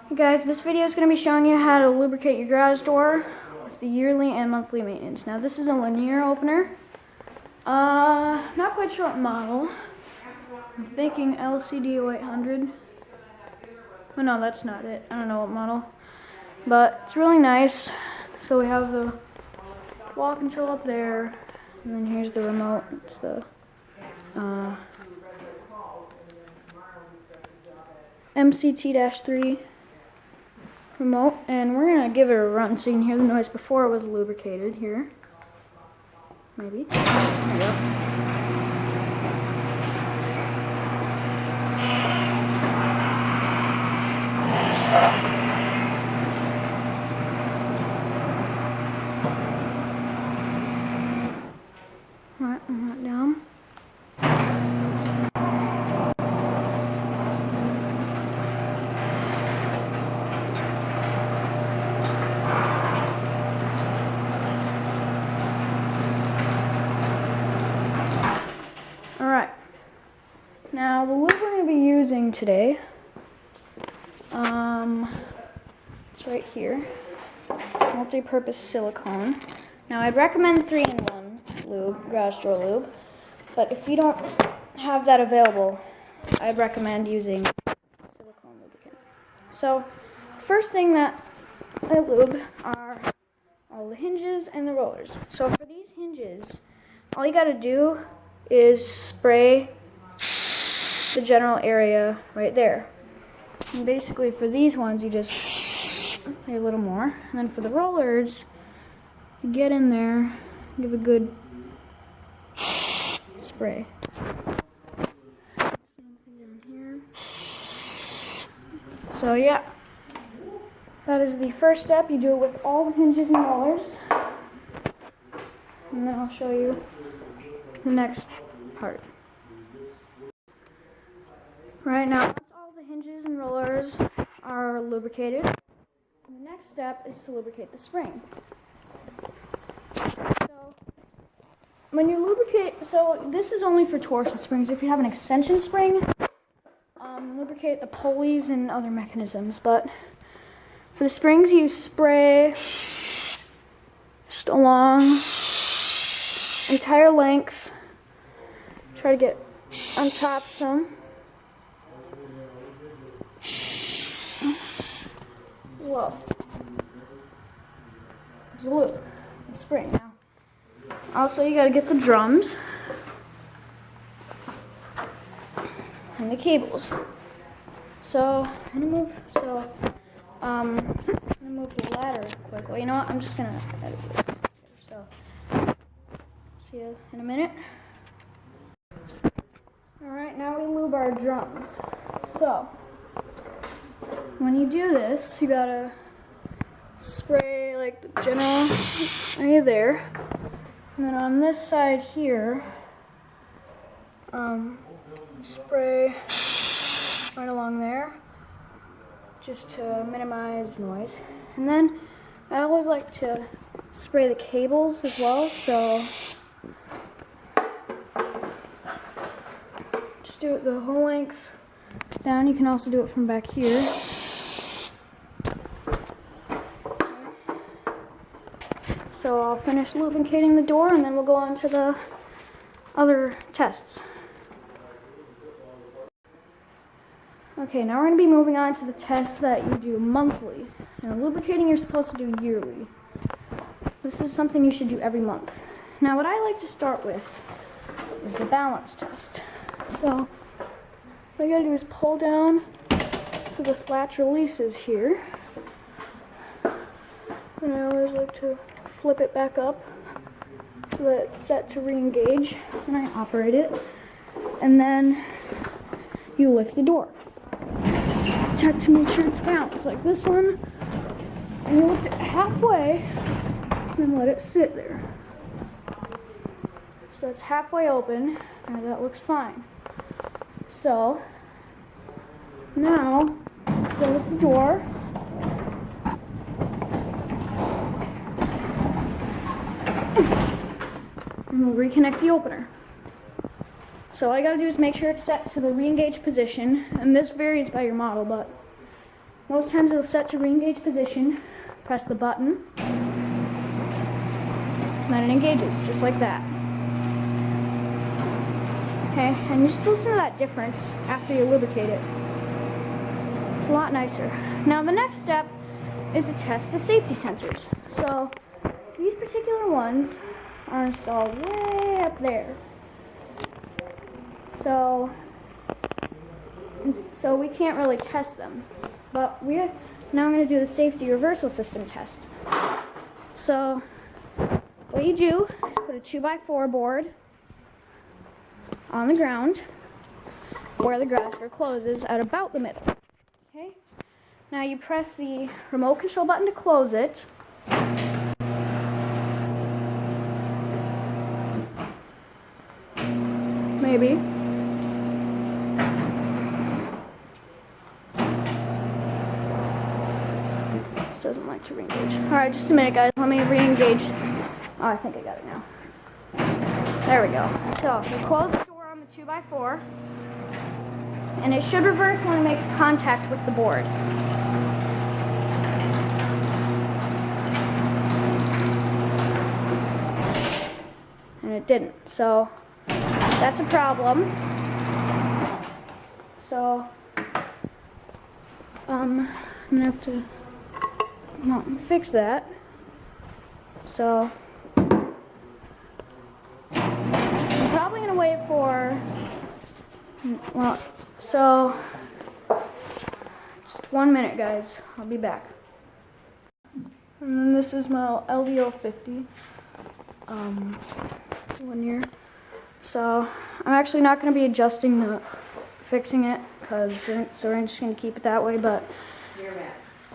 Hey guys, this video is going to be showing you how to lubricate your garage door with the yearly and monthly maintenance. Now this is a linear opener. Not quite sure what model. I'm thinking LCD 0800. Oh no, that's not it. I don't know what model. But it's really nice. So we have the wall control up there. And then here's the remote. It's the MCT-3 remote, and we're gonna give it a run so you can hear the noise before it was lubricated here. Maybe. There you go. Alright, I'm not down. Alright, now the lube we're going to be using today, it's right here, multi-purpose silicone. Now I'd recommend 3-in-1 lube, garage door lube, but if you don't have that available, I'd recommend using silicone lubricant. So, first thing that I lube are all the hinges and the rollers. So for these hinges, all you got to do is spray the general area right there. And basically for these ones you just spray a little more. And then for the rollers, you get in there, give a good spray. Same thing down here. So yeah, that is the first step. You do it with all the hinges and rollers. And then I'll show you the next part. Right now, once all the hinges and rollers are lubricated, the next step is to lubricate the spring. So, when you lubricate, so this is only for torsion springs. If you have an extension spring, lubricate the pulleys and other mechanisms. But for the springs, you spray just along entire length. Try to get on top some. As well. There's a loop, a spring now. Also, you gotta get the drums and the cables. So, I'm gonna move the ladder quickly. You know what? I'm just gonna edit this. So, see you in a minute. Alright, now we lube our drums. So, when you do this, you gotta spray like the general area there. And then on this side here, spray right along there, just to minimize noise. And then I always like to spray the cables as well, so just do it the whole length down. You can also do it from back here. So I'll finish lubricating the door and then we'll go on to the other tests. Okay, now we're going to be moving on to the tests that you do monthly. Now lubricating you're supposed to do yearly. This is something you should do every month. Now what I like to start with is the balance test. So what you gotta do is pull down so this latch releases here. And I always like to flip it back up so that it's set to re-engage when I operate it. And then you lift the door. Check to make sure it's balanced, like this one. And you lift it halfway and let it sit there. So it's halfway open, and that looks fine. So now close the door. And we'll reconnect the opener. So all I gotta do is make sure it's set to the re-engaged position, and this varies by your model, but Most times it'll set to re-engage position. Press the button. And then it engages, just like that. Okay, and just listen to that difference after you lubricate it. It's a lot nicer. Now the next step is to test the safety sensors. So these particular ones are installed way up there. So we can't really test them. But now I'm going to do the safety reversal system test. So what you do is put a 2x4 board on the ground where the garage door closes at about the middle. Okay? Now you press the remote control button to close it. Maybe. This doesn't like to re-engage. Alright, just a minute guys, let me re-engage. Oh, I think I got it now. There we go. So, you close the door on the 2x4, and it should reverse when it makes contact with the board. And it didn't, so that's a problem. So, I'm gonna have to fix that. So, I'm probably gonna wait for, so, just 1 minute guys, I'll be back. And then this is my LDO 50 linear. So, I'm actually not gonna be adjusting fixing it, so we're just gonna keep it that way, but,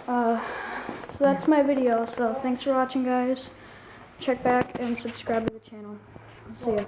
so that's my video, so thanks for watching guys. Check back and subscribe to the channel. See ya.